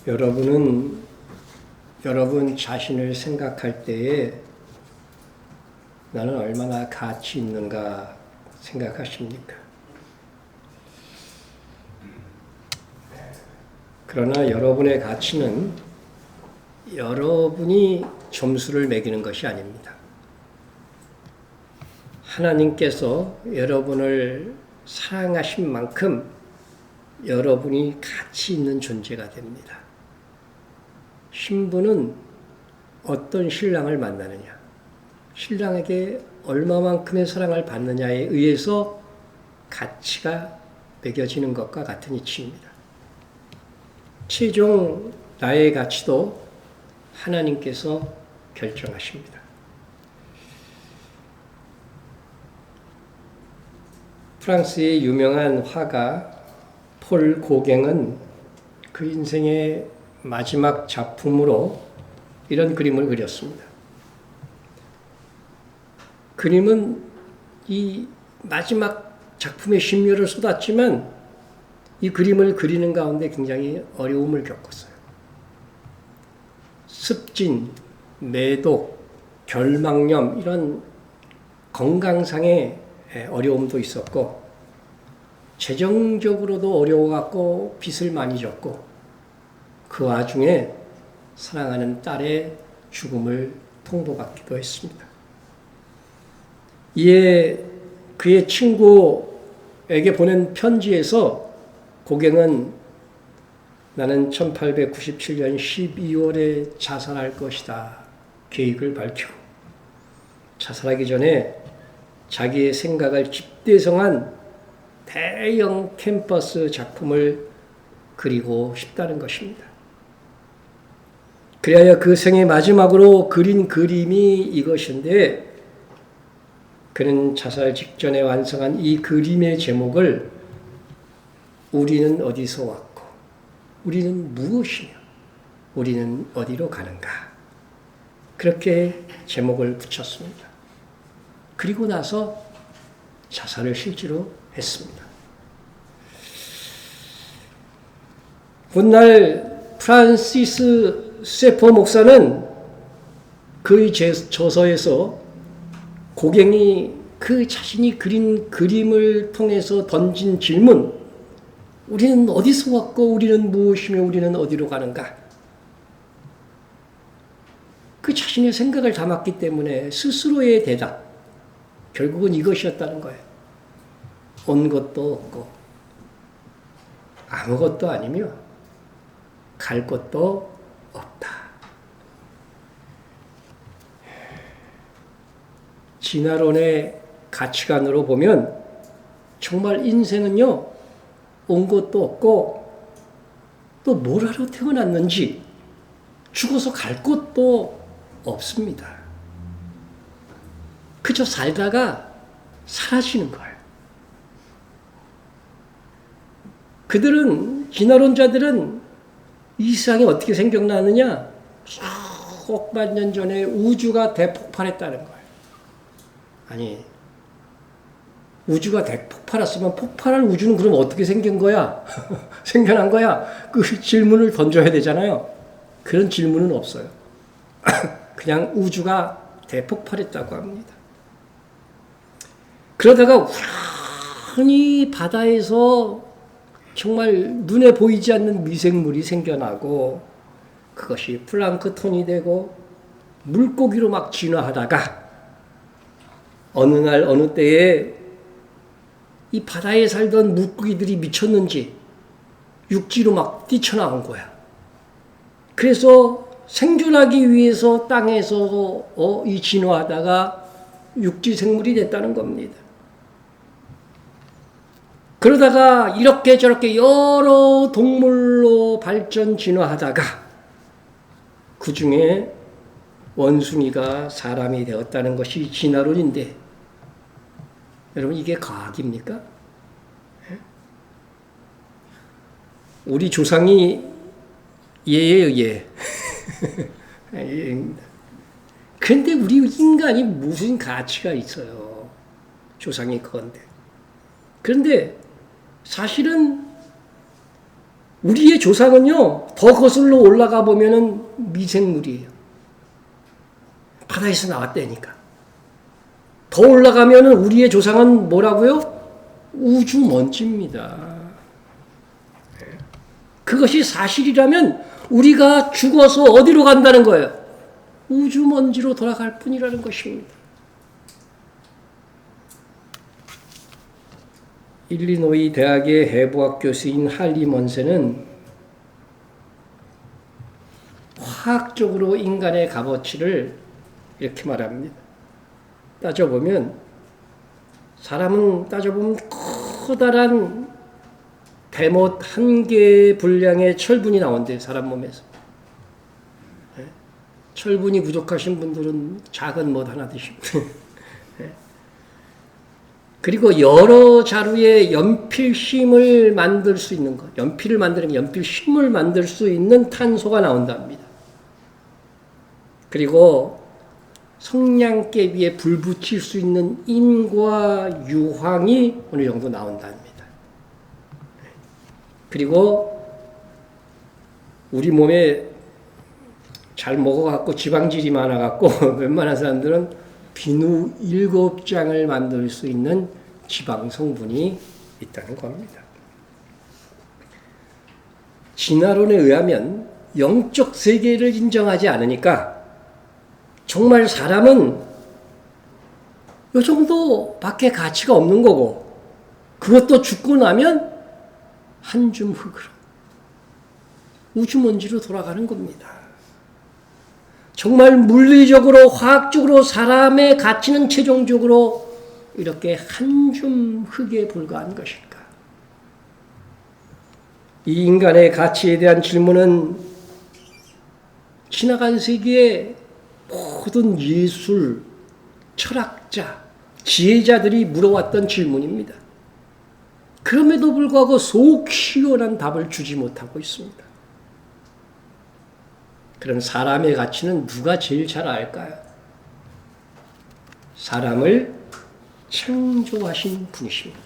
여러분은 여러분 자신을 생각할 때에 나는 얼마나 가치 있는가 생각하십니까? 그러나 여러분의 가치는 여러분이 점수를 매기는 것이 아닙니다. 하나님께서 여러분을 사랑하신 만큼 여러분이 가치 있는 존재가 됩니다. 신부는 어떤 신랑을 만나느냐, 신랑에게 얼마만큼의 사랑을 받느냐에 의해서 가치가 매겨지는 것과 같은 이치입니다. 최종 나의 가치도 하나님께서 결정하십니다. 프랑스의 유명한 화가 폴 고갱은 그 인생의 마지막 작품으로 이런 그림을 그렸습니다. 그림은 이 마지막 작품의 심려를 쏟았지만 이 그림을 그리는 가운데 굉장히 어려움을 겪었어요. 습진, 매독, 결막염 이런 건강상의 어려움도 있었고 재정적으로도 어려워갖고 빚을 많이 졌고 그 와중에 사랑하는 딸의 죽음을 통보받기도 했습니다. 이에 그의 친구에게 보낸 편지에서 고갱은 나는 1897년 12월에 자살할 것이다 계획을 밝히고 자살하기 전에 자기의 생각을 집대성한 대형 캠퍼스 작품을 그리고 싶다는 것입니다. 그래야 그 생의 마지막으로 그린 그림이 이것인데 그는 자살 직전에 완성한 이 그림의 제목을 우리는 어디서 왔고 우리는 무엇이며 우리는 어디로 가는가 그렇게 제목을 붙였습니다. 그리고 나서 자살을 실제로 했습니다. 훗날 프란시스 세포 목사는 그의 저서에서 고갱이 그 자신이 그린 그림을 통해서 던진 질문, 우리는 어디서 왔고 우리는 무엇이며 우리는 어디로 가는가? 그 자신의 생각을 담았기 때문에 스스로의 대답, 결국은 이것이었다는 거예요. 온 것도 없고 아무것도 아니며 갈 것도 없다. 진화론의 가치관으로 보면 정말 인생은요, 온 것도 없고 또 뭘 하러 태어났는지 죽어서 갈 곳도 없습니다. 그저 살다가 사라지는 거예요. 그들은, 진화론자들은 이 세상이 어떻게 생겨나느냐? 수억만 년 전에 우주가 대폭발했다는 거예요. 아니, 우주가 대폭발했으면 폭발한 우주는 그럼 어떻게 생긴 거야? 생겨난 거야? 그 질문을 던져야 되잖아요. 그런 질문은 없어요. 그냥 우주가 대폭발했다고 합니다. 그러다가 우연히 바다에서 정말 눈에 보이지 않는 미생물이 생겨나고 그것이 플랑크톤이 되고 물고기로 막 진화하다가 어느 날 어느 때에 이 바다에 살던 물고기들이 미쳤는지 육지로 막 뛰쳐나온 거야. 그래서 생존하기 위해서 땅에서 이 진화하다가 육지 생물이 됐다는 겁니다. 그러다가 이렇게 저렇게 여러 동물로 발전 진화하다가 그 중에 원숭이가 사람이 되었다는 것이 진화론인데 여러분 이게 과학입니까? 우리 조상이 예예요, 예. 예입니다. 그런데 우리 인간이 무슨 가치가 있어요? 조상이 그건데. 그런데 사실은 우리의 조상은요, 더 거슬러 올라가 보면은 미생물이에요. 바다에서 나왔다니까. 더 올라가면은 우리의 조상은 뭐라고요? 우주 먼지입니다. 그것이 사실이라면 우리가 죽어서 어디로 간다는 거예요? 우주 먼지로 돌아갈 뿐이라는 것입니다. 일리노이 대학의 해부학 교수인 할리 먼세는 화학적으로 인간의 값어치를 이렇게 말합니다. 따져보면 사람은 커다란 대못 한 개의 분량의 철분이 나온대요. 사람 몸에서. 철분이 부족하신 분들은 작은 못 하나 드시고 그리고 여러 자루의 연필심을 만들 수 있는 것, 연필을 만드는 연필심을 만들 수 있는 탄소가 나온답니다. 그리고 성냥개 위에 불 붙일 수 있는 인과 유황이 어느 정도 나온답니다. 그리고 우리 몸에 잘 먹어갖고 지방질이 많아갖고 웬만한 사람들은 비누 7장을 만들 수 있는 지방 성분이 있다는 겁니다. 진화론에 의하면 영적 세계를 인정하지 않으니까 정말 사람은 이 정도밖에 가치가 없는 거고 그것도 죽고 나면 한 줌 흙으로 우주먼지로 돌아가는 겁니다. 정말 물리적으로 화학적으로 사람의 가치는 최종적으로 이렇게 한 줌 흙에 불과한 것일까? 이 인간의 가치에 대한 질문은 지나간 세기의 모든 예술, 철학자, 지혜자들이 물어왔던 질문입니다. 그럼에도 불구하고 속 시원한 답을 주지 못하고 있습니다. 그럼 사람의 가치는 누가 제일 잘 알까요? 사람을 창조하신 분이십니다.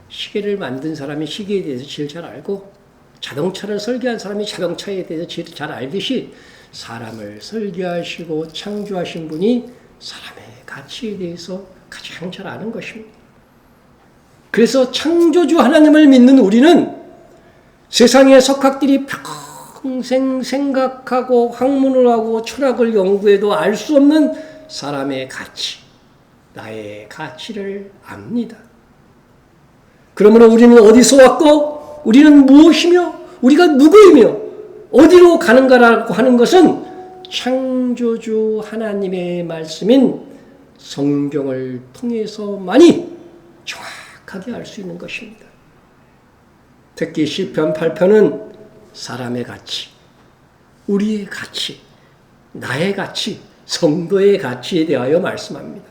시계를 만든 사람이 시계에 대해서 제일 잘 알고 자동차를 설계한 사람이 자동차에 대해서 제일 잘 알듯이 사람을 설계하시고 창조하신 분이 사람의 가치에 대해서 가장 잘 아는 것입니다. 그래서 창조주 하나님을 믿는 우리는 세상의 석학들이 평생 생각하고 학문을 하고 철학을 연구해도 알 수 없는 사람의 가치, 나의 가치를 압니다. 그러므로 우리는 어디서 왔고 우리는 무엇이며 우리가 누구이며 어디로 가는가라고 하는 것은 창조주 하나님의 말씀인 성경을 통해서만이 정확하게 알 수 있는 것입니다. 특히 시편 8편은 사람의 가치, 우리의 가치, 나의 가치, 성도의 가치에 대하여 말씀합니다.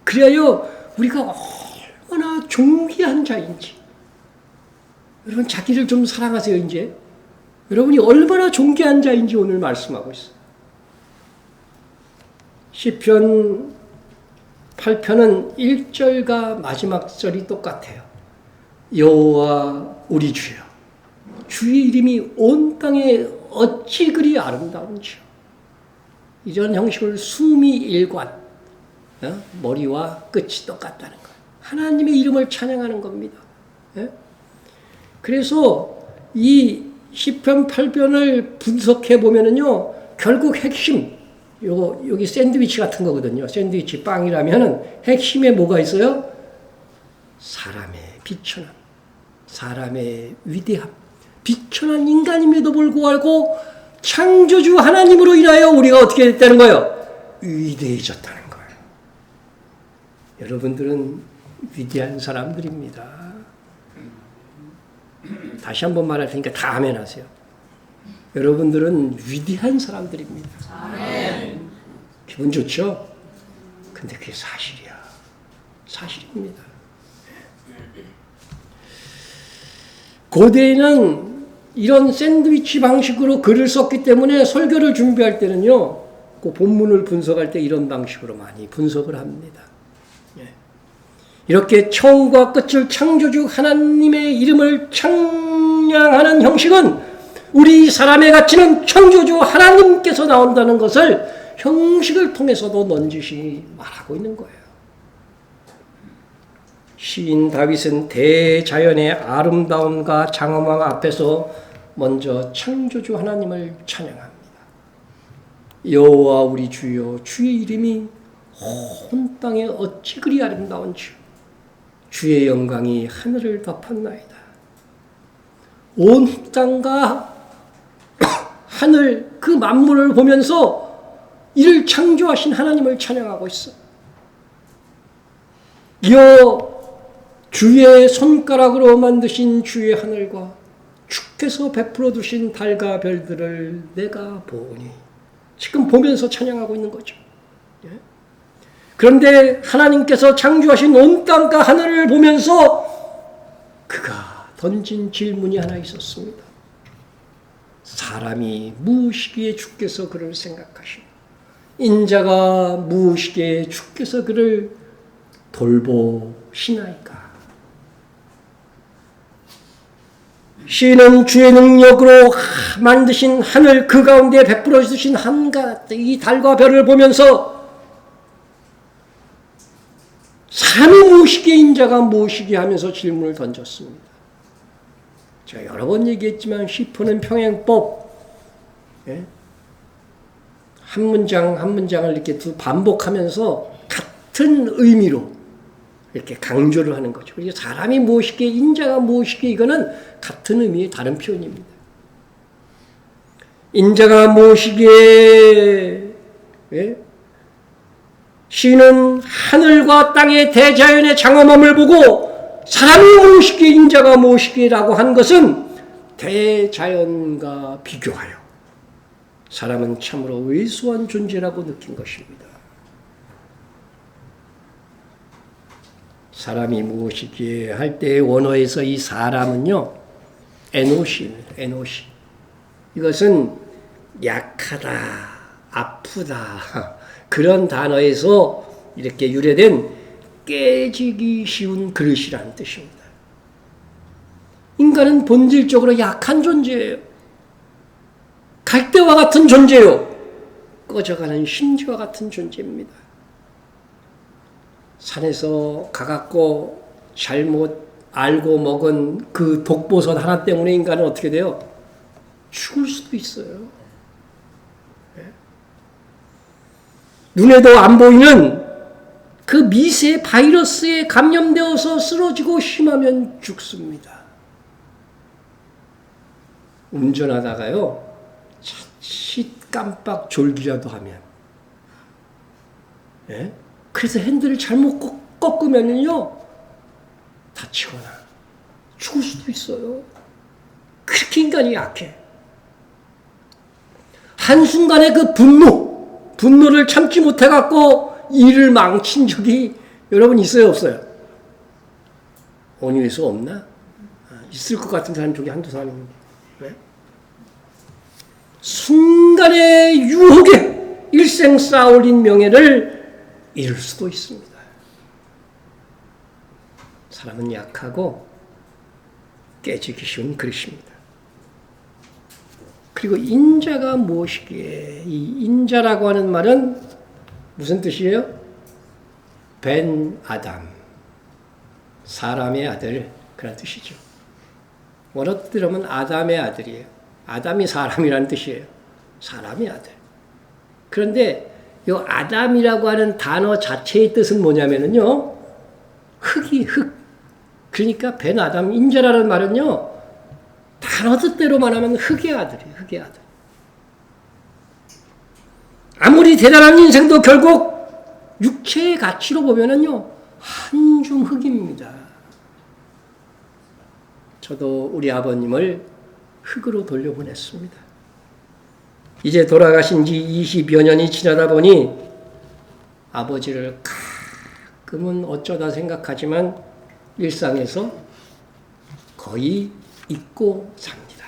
그리하여 우리가 얼마나 존귀한 자인지, 여러분 자기를 좀 사랑하세요. 이제 여러분이 얼마나 존귀한 자인지 오늘 말씀하고 있어요. 시편 8편은 1절과 마지막 절이 똑같아요. 여호와 우리 주여, 주의 이름이 온 땅에 어찌 그리 아름다운지요. 이런 형식을 수미 일관, 머리와 끝이 똑같다는 거예요. 하나님의 이름을 찬양하는 겁니다. 그래서 이 시편 8편을 분석해 보면은요, 결국 핵심, 여기 샌드위치 같은 거거든요. 샌드위치 빵이라면은 핵심에 뭐가 있어요? 사람의 비천함, 사람의 위대함, 비천한 인간임에도 불구하고 창조주 하나님으로 인하여 우리가 어떻게 됐다는 거예요? 위대해졌다는 거예요. 여러분들은 위대한 사람들입니다. 다시 한번 말할 테니까 다 아멘 하세요. 여러분들은 위대한 사람들입니다. 아멘. 기분 좋죠? 근데 그게 사실이야. 사실입니다. 고대에는 이런 샌드위치 방식으로 글을 썼기 때문에 설교를 준비할 때는요, 그 본문을 분석할 때 이런 방식으로 많이 분석을 합니다. 이렇게 처음과 끝을 창조주 하나님의 이름을 측량하는 형식은 우리 사람의 가치는 창조주 하나님께서 나온다는 것을 형식을 통해서도 넌지시 말하고 있는 거예요. 시인 다윗은 대자연의 아름다움과 장엄함 앞에서 먼저 창조주 하나님을 찬양합니다. 여호와 우리 주여, 주의 이름이 온 땅에 어찌 그리 아름다운지, 주의 영광이 하늘을 덮었나이다. 온 땅과 하늘 그 만물을 보면서 이를 창조하신 하나님을 찬양하고 있어. 여 주의 손가락으로 만드신 주의 하늘과 주께서 베풀어 두신 달과 별들을 내가 보니, 지금 보면서 찬양하고 있는 거죠. 그런데 하나님께서 창조하신 온 땅과 하늘을 보면서 그가 던진 질문이 하나 있었습니다. 사람이 무엇이기에 주께서 그를 생각하시고, 인자가 무엇이기에 주께서 그를 돌보시나이까. 시인은 주의 능력으로 만드신 하늘 그 가운데 베풀어 주신 한갓 이 달과 별을 보면서 사람이 무엇이기에 인자가 무엇이기에 하면서 질문을 던졌습니다. 제가 여러 번 얘기했지만 시포는 평행법, 한 문장 한 문장을 이렇게 반복하면서 같은 의미로 이렇게 강조를 하는 거죠. 그래서 사람이 무엇이기에 인자가 무엇이기에 이거는 같은 의미의 다른 표현입니다. 인자가 무엇이기에 시인은 하늘과 땅의 대자연의 장엄함을 보고 사람이 무엇이기에 인자가 무엇이기에라고 한 것은 대자연과 비교하여 사람은 참으로 왜소한 존재라고 느낀 것입니다. 사람이 무엇이기에 할 때의 원어에서 이 사람은요, 에노시입니다. 에노시. 이것은 약하다, 아프다, 그런 단어에서 이렇게 유래된 깨지기 쉬운 그릇이라는 뜻입니다. 인간은 본질적으로 약한 존재예요. 갈대와 같은 존재요. 꺼져가는 심지와 같은 존재입니다. 산에서 가갖고 잘못 알고 먹은 그 독버섯 하나 때문에 인간은 어떻게 돼요? 죽을 수도 있어요. 눈에도 안 보이는 그 미세 바이러스에 감염되어서 쓰러지고 심하면 죽습니다. 운전하다가요, 자칫 깜빡 졸기라도 하면, 그래서 핸들을 잘못 꺾으면요, 다치거나 죽을 수도 있어요. 그렇게 인간이 약해. 한순간에 그 분노를 참지 못해갖고 일을 망친 적이 여러분 있어요, 없어요? 온유에서 없나? 있을 것 같은 사람 중에 한두 사람입니다. 순간의 유혹에 일생 쌓아올린 명예를 잃을 수도 있습니다. 사람은 약하고 깨지기 쉬운 그릇입니다. 그리고 인자가 무엇이기에, 이 인자라고 하는 말은 무슨 뜻이에요? 벤 아담, 사람의 아들, 그런 뜻이죠. 원어로 들으면 아담의 아들이에요. 아담이 사람이라는 뜻이에요. 사람의 아들. 그런데 이 아담이라고 하는 단어 자체의 뜻은 뭐냐면요, 흙이 흙. 그러니까 벤 아담, 인자라는 말은요, 단어 뜻대로 말하면 흙의 아들이에요. 흙의 아들. 아무리 대단한 인생도 결국 육체의 가치로 보면은요, 한 줌 흙입니다. 저도 우리 아버님을 흙으로 돌려보냈습니다. 이제 돌아가신 지 20여 년이 지나다 보니 아버지를 가끔은 어쩌다 생각하지만 일상에서 거의 잊고 삽니다.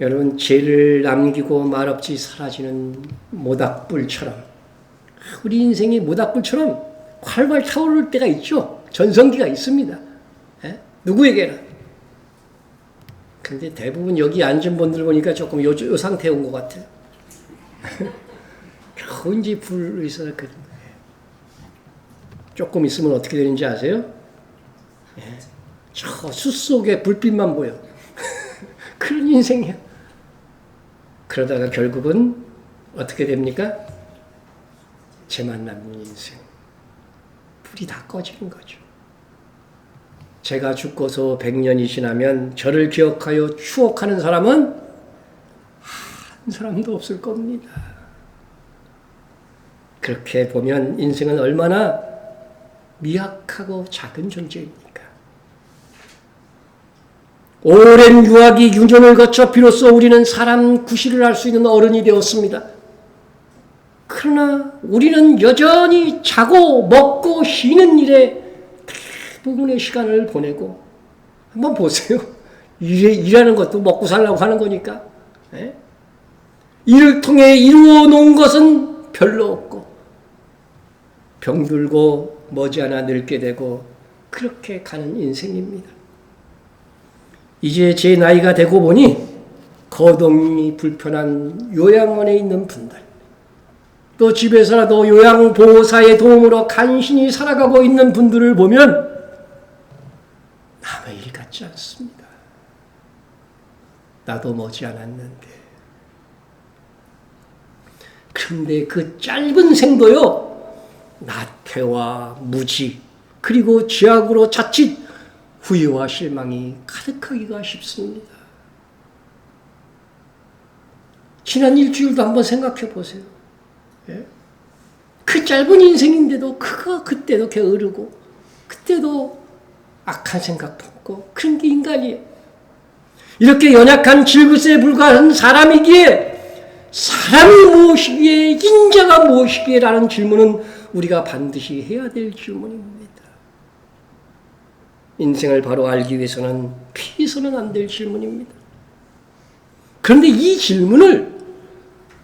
여러분, 죄를 남기고 말없이 사라지는 모닥불처럼, 우리 인생이 모닥불처럼 활활 타오를 때가 있죠. 전성기가 있습니다. 예? 누구에게나. 근데 대부분 여기 앉은 분들 보니까 조금 요 상태에 온 것 같아요. 언제 불을 있어서 그런 거예요. 조금 있으면 어떻게 되는지 아세요? 예. 저 숲속에 불빛만 보여. 그런 인생이야. 그러다가 결국은 어떻게 됩니까? 죄만 남는 인생. 불이 다 꺼지는 거죠. 제가 죽고서 100년이 지나면 저를 기억하여 추억하는 사람은 한 사람도 없을 겁니다. 그렇게 보면 인생은 얼마나 미약하고 작은 존재입니까? 오랜 유아기 유년을 거쳐 비로소 우리는 사람 구실을 할 수 있는 어른이 되었습니다. 그러나 우리는 여전히 자고 먹고 쉬는 일에 대부분의 시간을 보내고, 한번 보세요. 일하는 것도 먹고 살려고 하는 거니까. 예? 이를 통해 이루어 놓은 것은 별로 없고, 병들고 머지않아 늙게 되고 그렇게 가는 인생입니다. 이제 제 나이가 되고 보니 거동이 불편한 요양원에 있는 분들, 또 집에서라도 요양보호사의 도움으로 간신히 살아가고 있는 분들을 보면 남의 일 같지 않습니다. 나도 머지않았는데. 그런데 그 짧은 생도요, 나태와 무지, 그리고 죄악으로 자칫 후회와 실망이 가득하기가 쉽습니다. 지난 일주일도 한번 생각해 보세요. 예? 그 짧은 인생인데도 그때도 게으르고, 그때도 악한 생각 품고, 그런 게 인간이에요. 이렇게 연약한 질그새에 불과한 사람이기에, 사람이 무엇이기에, 인자가 무엇이기에 라는 질문은 우리가 반드시 해야 될 질문입니다. 인생을 바로 알기 위해서는 피해서는 안 될 질문입니다. 그런데 이 질문을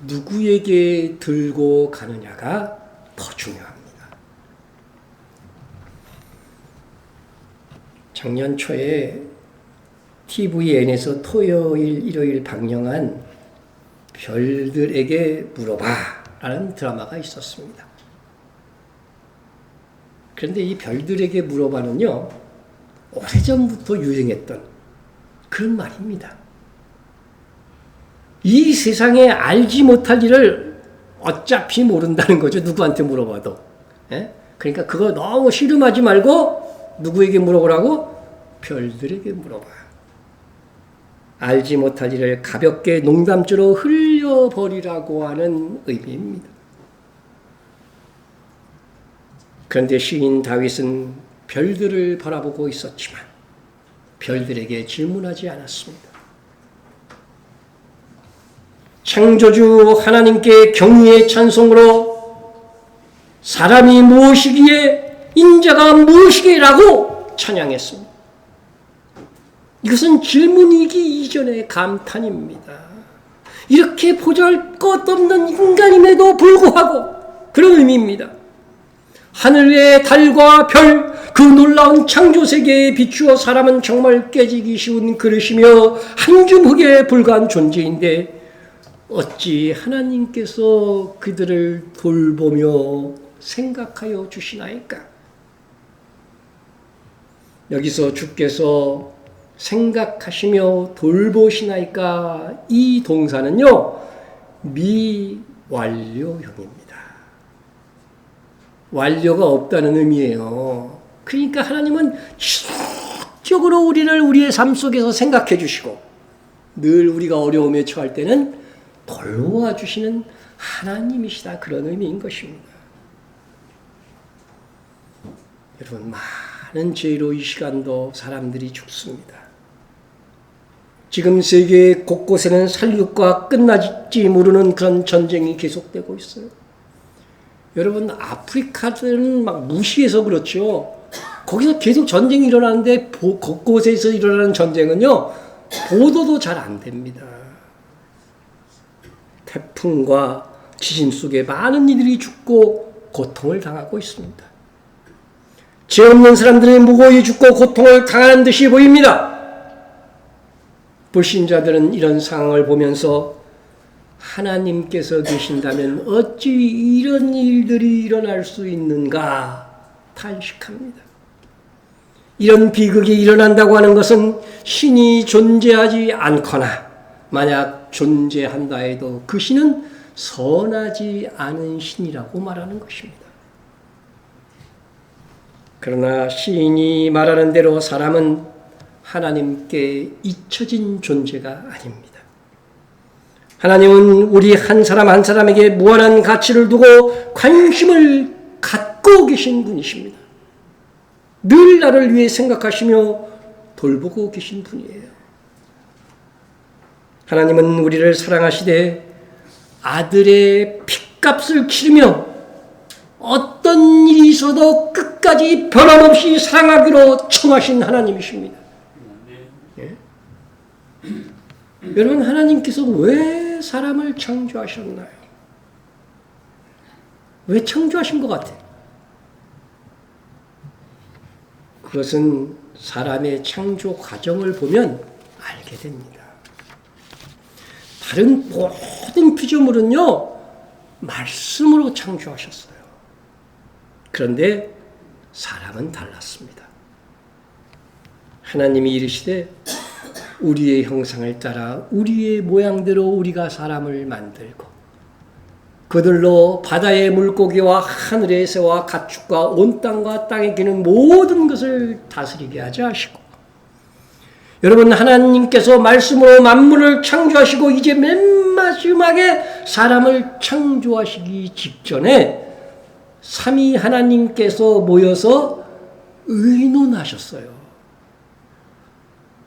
누구에게 들고 가느냐가 더 중요합니다. 작년 초에 TVN에서 토요일, 일요일 방영한 별들에게 물어봐 라는 드라마가 있었습니다. 그런데 이 별들에게 물어봐는요, 오래전부터 유행했던 그런 말입니다. 이 세상에 알지 못할 일을 어차피 모른다는 거죠. 누구한테 물어봐도. 예? 그러니까 그거 너무 씨름하지 말고 누구에게 물어보라고? 별들에게 물어봐. 알지 못할 일을 가볍게 농담조로 흘려버리라고 하는 의미입니다. 그런데 시인 다윗은 별들을 바라보고 있었지만 별들에게 질문하지 않았습니다. 창조주 하나님께 경의의 찬송으로 사람이 무엇이기에 인자가 무엇이기라고 찬양했습니다. 이것은 질문이기 이전의 감탄입니다. 이렇게 보잘것없는 인간임에도 불구하고 그런 의미입니다. 하늘의 달과 별, 그 놀라운 창조세계에 비추어 사람은 정말 깨지기 쉬운 그릇이며 한 줌 흙에 불과한 존재인데 어찌 하나님께서 그들을 돌보며 생각하여 주시나이까? 여기서 주께서 생각하시며 돌보시나이까? 이 동사는요, 미완료형입니다. 완료가 없다는 의미예요. 그러니까 하나님은 지속적으로 우리를 우리의 삶 속에서 생각해 주시고 늘 우리가 어려움에 처할 때는 돌보아 주시는 하나님이시다. 그런 의미인 것입니다. 여러분, 많은 죄로 이 시간도 사람들이 죽습니다. 지금 세계 곳곳에는 살육과 끝나지 모르는 그런 전쟁이 계속되고 있어요. 여러분, 아프리카들은 막 무시해서 그렇죠. 거기서 계속 전쟁이 일어나는데 곳곳에서 일어나는 전쟁은요, 보도도 잘 안 됩니다. 태풍과 지진 속에 많은 이들이 죽고 고통을 당하고 있습니다. 죄 없는 사람들이 무고히 죽고 고통을 당하는 듯이 보입니다. 불신자들은 이런 상황을 보면서 하나님께서 계신다면 어찌 이런 일들이 일어날 수 있는가 탄식합니다. 이런 비극이 일어난다고 하는 것은 신이 존재하지 않거나 만약 존재한다 해도 그 신은 선하지 않은 신이라고 말하는 것입니다. 그러나 시인이 말하는 대로 사람은 하나님께 잊혀진 존재가 아닙니다. 하나님은 우리 한 사람 한 사람에게 무한한 가치를 두고 관심을 갖고 계신 분이십니다. 늘 나를 위해 생각하시며 돌보고 계신 분이에요. 하나님은 우리를 사랑하시되 아들의 핏값을 치르며 어떤 일이 있어도 끝까지 변함없이 사랑하기로 청하신 하나님이십니다. 예? 여러분, 하나님께서 왜 사람을 창조하셨나요? 왜 창조하신 것 같아요? 그것은 사람의 창조 과정을 보면 알게 됩니다. 다른 모든 피조물은요, 말씀으로 창조하셨어요. 그런데 사람은 달랐습니다. 하나님이 이르시되 우리의 형상을 따라 우리의 모양대로 우리가 사람을 만들고 그들로 바다의 물고기와 하늘의 새와 가축과 온 땅과 땅에 기는 모든 것을 다스리게 하자 하시고, 여러분, 하나님께서 말씀으로 만물을 창조하시고 이제 맨 마지막에 사람을 창조하시기 직전에 삼위 하나님께서 모여서 의논하셨어요.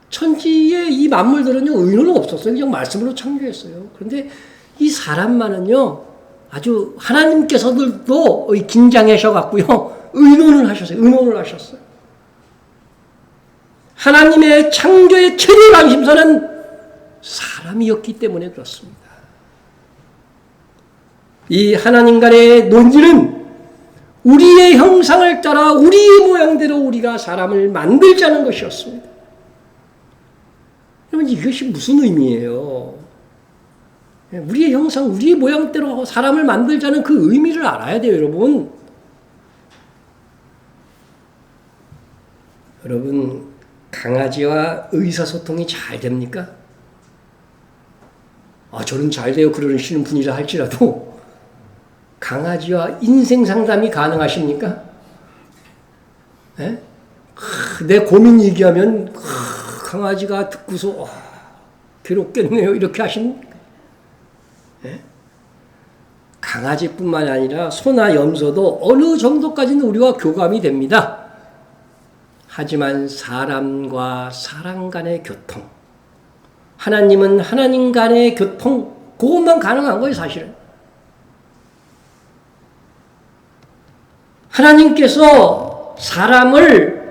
천지의 이 만물들은요, 의논은 없었어요. 그냥 말씀으로 창조했어요. 그런데 이 사람만은요, 아주 하나님께서도 긴장하셔갖고요, 의논을 하셨어요. 하나님의 창조의 최대 관심사는 사람이었기 때문에 그렇습니다. 이 하나님 간의 논의는 우리의 형상을 따라 우리의 모양대로 우리가 사람을 만들자는 것이었습니다. 여러분, 이것이 무슨 의미예요? 우리의 형상, 우리의 모양대로 사람을 만들자는 그 의미를 알아야 돼요, 여러분. 여러분, 강아지와 의사소통이 잘 됩니까? 저는 잘 돼요. 그러시는 분이라 할지라도 강아지와 인생 상담이 가능하십니까? 네? 내 고민 얘기하면 강아지가 듣고서 괴롭겠네요. 이렇게 하십니까? 네? 강아지뿐만 아니라 소나 염소도 어느 정도까지는 우리와 교감이 됩니다. 하지만 사람과 사람 간의 교통, 하나님은 하나님 간의 교통, 그것만 가능한 거예요, 사실은. 하나님께서 사람을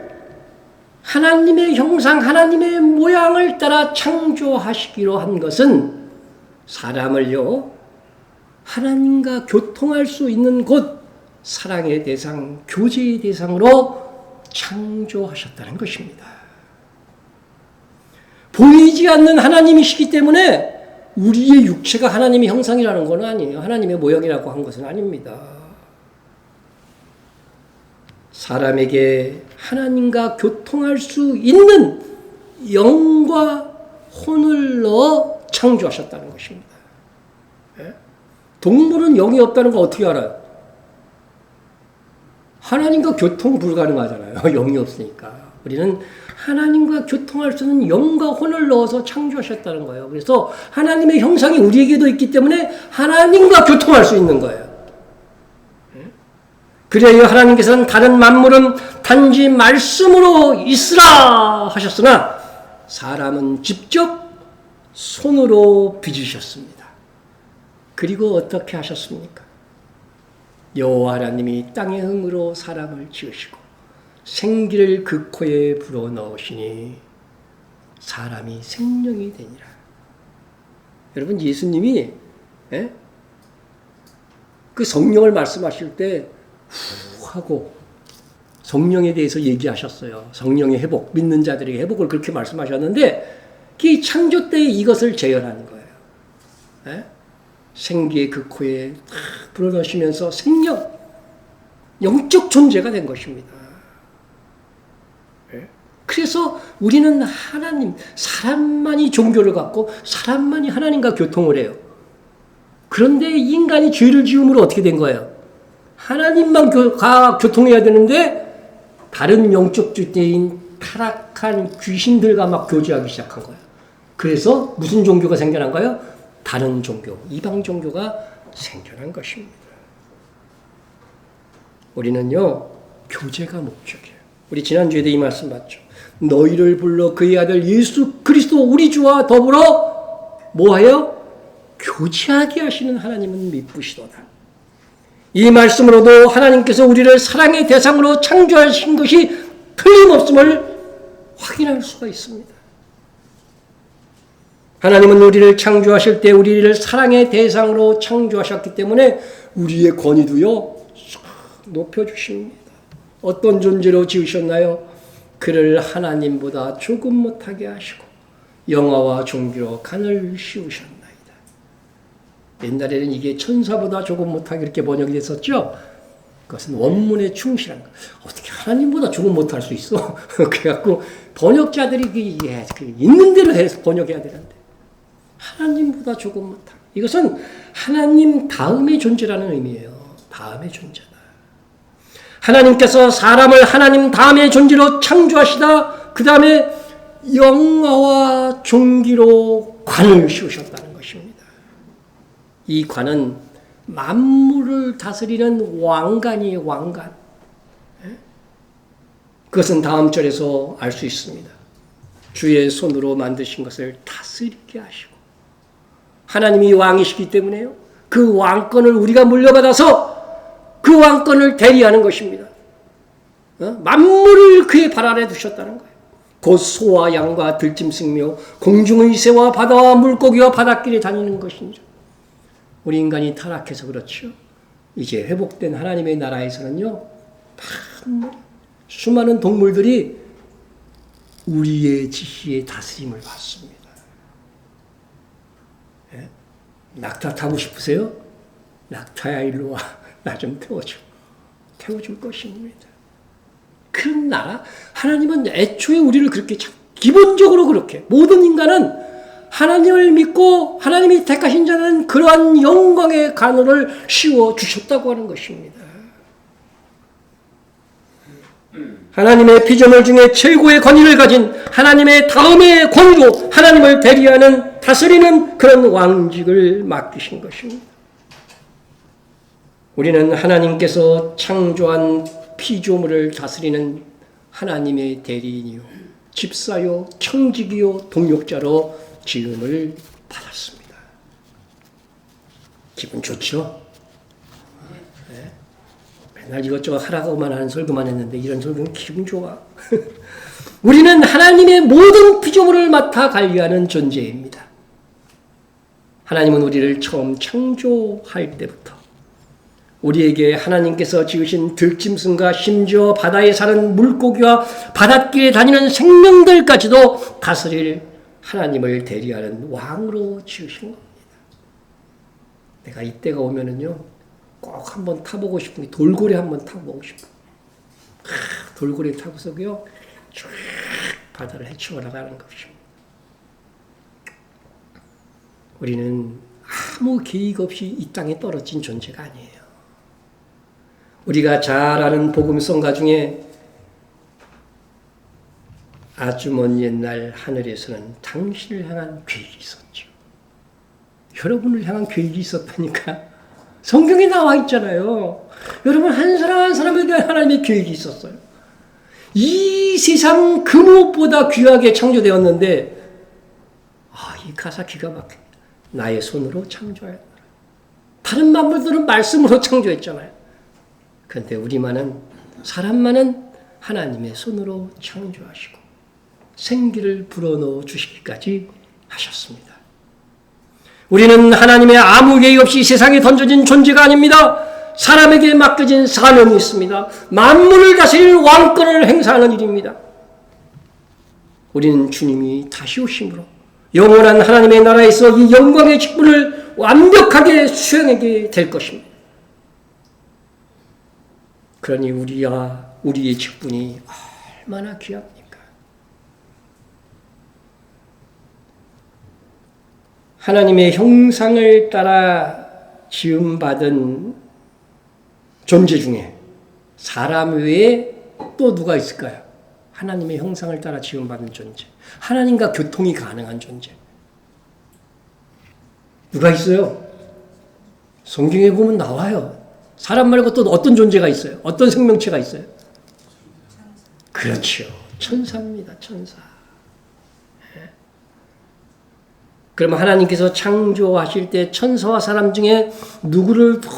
하나님의 형상, 하나님의 모양을 따라 창조하시기로 한 것은 사람을요, 하나님과 교통할 수 있는 곳, 사랑의 대상, 교제의 대상으로 창조하셨다는 것입니다. 보이지 않는 하나님이시기 때문에 우리의 육체가 하나님의 형상이라는 건 아니에요. 하나님의 모양이라고 한 것은 아닙니다. 사람에게 하나님과 교통할 수 있는 영과 혼을 넣어 창조하셨다는 것입니다. 동물은 영이 없다는 거 어떻게 알아요? 하나님과 교통 불가능하잖아요. 영이 없으니까. 우리는 하나님과 교통할 수 있는 영과 혼을 넣어서 창조하셨다는 거예요. 그래서 하나님의 형상이 우리에게도 있기 때문에 하나님과 교통할 수 있는 거예요. 그래야 하나님께서는 다른 만물은 단지 말씀으로 있으라 하셨으나 사람은 직접 손으로 빚으셨습니다. 그리고 어떻게 하셨습니까? 여호와 하나님이 땅의 흥으로 사람을 지으시고 생기를 그 코에 불어넣으시니 사람이 생명이 되니라. 여러분, 예수님이 그 성령을 말씀하실 때 후 하고 성령에 대해서 얘기하셨어요. 성령의 회복, 믿는 자들에게 회복을 그렇게 말씀하셨는데 이 창조 때에 이것을 재현하는 거예요. 예? 생기의 그 코에 탁 불어넣으시면서 생명, 영적 존재가 된 것입니다. 예? 그래서 우리는 하나님, 사람만이 종교를 갖고 사람만이 하나님과 교통을 해요. 그런데 인간이 죄를 지음으로 어떻게 된 거예요? 하나님만 교통해야 되는데 다른 영적 주체인 타락한 귀신들과 막 교제하기 시작한 거예요. 그래서 무슨 종교가 생겨난 거예요? 다른 종교, 이방 종교가 생겨난 것입니다. 우리는요, 교제가 목적이에요. 우리 지난주에도 이 말씀 봤죠. 너희를 불러 그의 아들 예수 그리스도 우리 주와 더불어 뭐하여? 교제하게 하시는 하나님은 미쁘시도다. 이 말씀으로도 하나님께서 우리를 사랑의 대상으로 창조하신 것이 틀림없음을 확인할 수가 있습니다. 하나님은 우리를 창조하실 때 우리를 사랑의 대상으로 창조하셨기 때문에 우리의 권위도요 높여주십니다. 어떤 존재로 지으셨나요? 그를 하나님보다 조금 못하게 하시고 영화와 종교로 간을 씌우셨나이다. 옛날에는 이게 천사보다 조금 못하게 이렇게 번역이 됐었죠. 그것은 원문에 충실한 거. 어떻게 하나님보다 조금 못할 수 있어? 그래갖고 번역자들이 있는 대로 해서 번역해야 되는데 하나님보다 조금 못하게. 이것은 하나님 다음의 존재라는 의미예요. 다음의 존재다. 하나님께서 사람을 하나님 다음의 존재로 창조하시다. 그 다음에 영화와 종기로 관을 씌우셨다는 것입니다. 이 관은 만물을 다스리는 왕관이에요. 왕관. 그것은 다음 절에서 알 수 있습니다. 주의 손으로 만드신 것을 다스리게 하시고 하나님이 왕이시기 때문에요. 그 왕권을 우리가 물려받아서 그 왕권을 대리하는 것입니다. 만물을 그의 발 아래 두셨다는 거예요. 곧 소와 양과 들짐승이며 공중의 새와 바다와 물고기와 바닷길에 다니는 것이니라. 우리 인간이 타락해서 그렇죠. 이제 회복된 하나님의 나라에서는요. 수많은 동물들이 우리의 지시에 다스림을 받습니다. 예? 낙타 타고 싶으세요? 낙타야 일로 와. 나 좀 태워줘. 태워줄 것입니다. 그런 나라? 하나님은 애초에 우리를 그렇게 기본적으로 그렇게 모든 인간은 하나님을 믿고 하나님이 택하신 자는 그러한 영광의 간호를 씌워 주셨다고 하는 것입니다. 하나님의 피조물 중에 최고의 권위를 가진 하나님의 다음의 권위로 하나님을 대리하는 다스리는 그런 왕직을 맡기신 것입니다. 우리는 하나님께서 창조한 피조물을 다스리는 하나님의 대리인이요 집사요 청직이요 동역자로 지음을 받았습니다. 기분 좋죠? 네. 맨날 이것저것 하라고만 하는 설교만 했는데 이런 설교는 기분 좋아. 우리는 하나님의 모든 피조물을 맡아 관리하는 존재입니다. 하나님은 우리를 처음 창조할 때부터 우리에게 하나님께서 지으신 들짐승과 심지어 바다에 사는 물고기와 바닷길에 다니는 생명들까지도 다스릴 하나님을 대리하는 왕으로 지으신 겁니다. 내가 이때가 오면은요, 꼭 한번 타보고 싶은 게 돌고래 한번 타보고 싶어. 돌고래 타고서요, 쭉 바다를 헤쳐 나가는 것입니다. 우리는 아무 계획 없이 이 땅에 떨어진 존재가 아니에요. 우리가 잘 아는 복음성가 중에 아주 먼 옛날 하늘에서는 당신을 향한 계획이 있었죠. 여러분을 향한 계획이 있었다니까. 성경에 나와 있잖아요. 여러분 한 사람 한 사람에 대한 하나님의 계획이 있었어요. 이 세상 그 무엇보다 귀하게 창조되었는데 이 가사 기가 막힙니다. 나의 손으로 창조하였노라. 다른 만물들은 말씀으로 창조했잖아요. 그런데 우리만은 사람만은 하나님의 손으로 창조하시고 생기를 불어넣어 주시기까지 하셨습니다. 우리는 하나님의 아무 계획 없이 세상에 던져진 존재가 아닙니다. 사람에게 맡겨진 사명이 있습니다. 만물을 다스릴 왕권을 행사하는 일입니다. 우리는 주님이 다시 오심으로 영원한 하나님의 나라에서 이 영광의 직분을 완벽하게 수행하게 될 것입니다. 그러니 우리의 직분이 얼마나 귀합니까? 하나님의 형상을 따라 지음받은 존재 중에 사람 외에 또 누가 있을까요? 하나님의 형상을 따라 지음받은 존재. 하나님과 교통이 가능한 존재. 누가 있어요? 성경에 보면 나와요. 사람 말고 또 어떤 존재가 있어요? 어떤 생명체가 있어요? 그렇죠. 천사입니다. 천사. 그러면 하나님께서 창조하실 때 천사와 사람 중에 누구를 더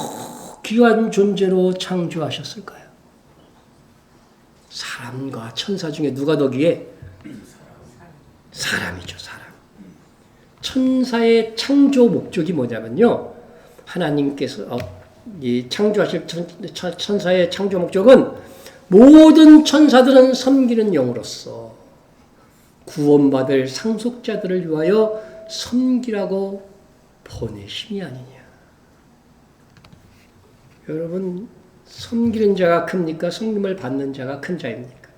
귀한 존재로 창조하셨을까요? 사람과 천사 중에 누가 더 귀해? 사람이죠. 사람. 천사의 창조 목적이 뭐냐면요. 하나님께서 이 창조하실 천사의 창조 목적은 모든 천사들은 섬기는 영으로서 구원받을 상속자들을 위하여 섬기라고 보내심이 아니냐. 여러분, 섬기는 자가 큽니까? 섬김을 받는 자가 큰 자입니까?